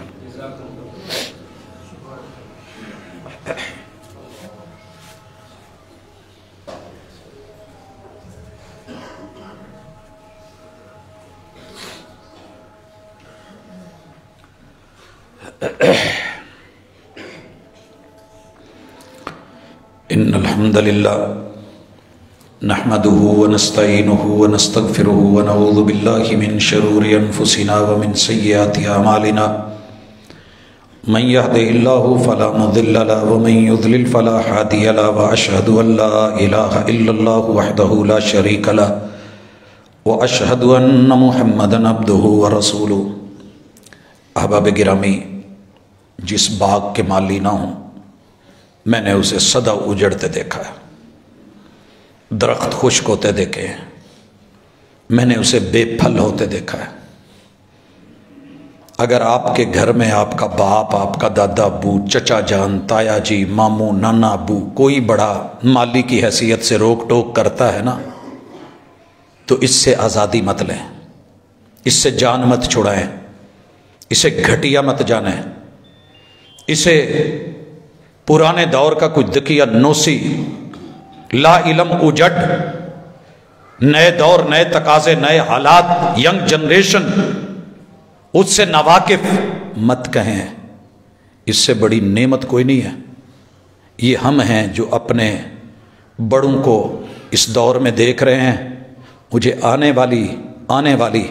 ان الحمد للہ نحمده ونستعینه ونستغفره ونعوذ باللہ من شرور انفسنا ومن سیئات اعمالنا من يهده الله فلا مضل له ومن يضلل فلا هادي له واشهد ان لا اله الا الله وحده لا شريك له واشهد ان محمدا عبده ورسوله۔ احباب گرامی، جس باغ کے مالی نہ ہوں، میں نے اسے سدا اجڑتے دیکھا ہے، درخت خشک ہوتے دیکھے ہیں، میں نے اسے بے پھل ہوتے دیکھا ہے۔ اگر آپ کے گھر میں آپ کا باپ، آپ کا دادا ابو، چچا جان، تایا جی، ماموں، نانا ابو کوئی بڑا مالی کی حیثیت سے روک ٹوک کرتا ہے نا، تو اس سے آزادی مت لیں، اس سے جان مت چھڑائیں، اسے گھٹیا مت جانیں، اسے پرانے دور کا کچھ دکیا نوسی، لا علم اجڑ، نئے دور، نئے تقاضے، نئے حالات، ینگ جنریشن، اس سے ناواقف مت کہیں۔ اس سے بڑی نعمت کوئی نہیں ہے۔ یہ ہم ہیں جو اپنے بڑوں کو اس دور میں دیکھ رہے ہیں۔ مجھے آنے والی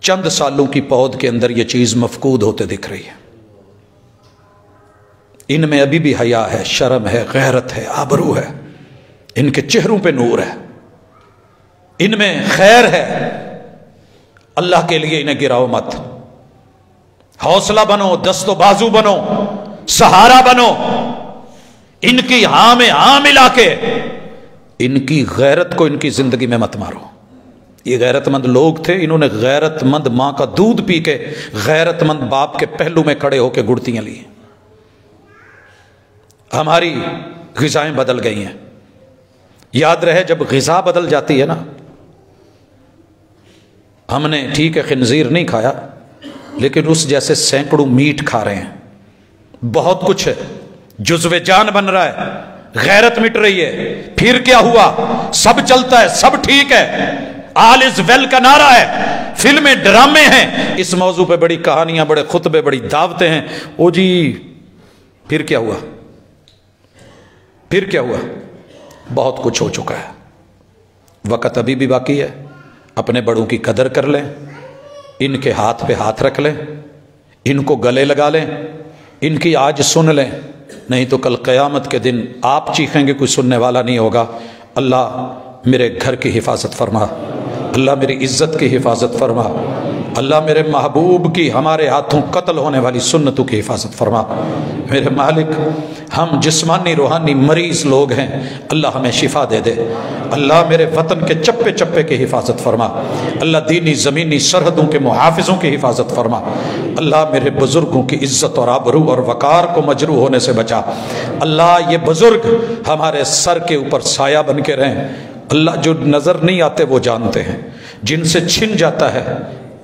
چند سالوں کی پود کے اندر یہ چیز مفقود ہوتے دکھ رہی ہے۔ ان میں ابھی بھی حیا ہے، شرم ہے، غیرت ہے، آبرو ہے، ان کے چہروں پہ نور ہے، ان میں خیر ہے۔ اللہ کے لیے انہیں گراؤ مت، حوصلہ بنو، دست و بازو بنو، سہارا بنو، ان کی ہاں میں ہاں ملا کے ان کی غیرت کو ان کی زندگی میں مت مارو۔ یہ غیرت مند لوگ تھے، انہوں نے غیرت مند ماں کا دودھ پی کے غیرت مند باپ کے پہلو میں کھڑے ہو کے گڑتیاں لی۔ ہماری غذائیں بدل گئی ہیں۔ یاد رہے جب غذا بدل جاتی ہے نا، ہم نے ٹھیک ہے خنزیر نہیں کھایا، لیکن اس جیسے سینکڑوں میٹ کھا رہے ہیں، بہت کچھ ہے، جزو جان بن رہا ہے، غیرت مٹ رہی ہے۔ پھر کیا ہوا؟ سب چلتا ہے، سب ٹھیک ہے، آل از ویل کا نعرہ ہے، فلمیں، ڈرامے ہیں، اس موضوع پہ بڑی کہانیاں، بڑے خطبے، بڑی دعوتیں ہیں۔ او جی پھر کیا ہوا؟ پھر کیا ہوا؟ بہت کچھ ہو چکا ہے، وقت ابھی بھی باقی ہے۔ اپنے بڑوں کی قدر کر لیں، ان کے ہاتھ پہ ہاتھ رکھ لیں، ان کو گلے لگا لیں، ان کی آج سن لیں، نہیں تو کل قیامت کے دن آپ چیخیں گے، کوئی سننے والا نہیں ہوگا۔ اللہ میرے گھر کی حفاظت فرما، اللہ میری عزت کی حفاظت فرما، اللہ میرے محبوب کی ہمارے ہاتھوں قتل ہونے والی سنتوں کی حفاظت فرما۔ میرے مالک، ہم جسمانی روحانی مریض لوگ ہیں، اللہ ہمیں شفا دے دے۔ اللہ میرے وطن کے چپے چپے کی حفاظت فرما، اللہ دینی زمینی سرحدوں کے محافظوں کی حفاظت فرما۔ اللہ میرے بزرگوں کی عزت اور آبرو اور وقار کو مجروح ہونے سے بچا۔ اللہ یہ بزرگ ہمارے سر کے اوپر سایہ بن کے رہیں۔ اللہ جو نظر نہیں آتے وہ جانتے ہیں، جن سے چھن جاتا ہے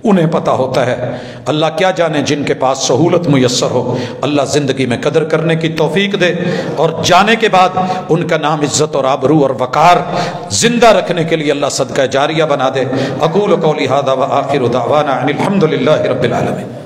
انہیں پتہ ہوتا ہے۔ اللہ کیا جانے جن کے پاس سہولت میسر ہو، اللہ زندگی میں قدر کرنے کی توفیق دے، اور جانے کے بعد ان کا نام عزت اور آبرو اور وقار زندہ رکھنے کے لیے اللہ صدقہ جاریہ بنا دے۔ اقول قولی ھذا وآخر دعوانا ان الحمد للہ رب العالمین۔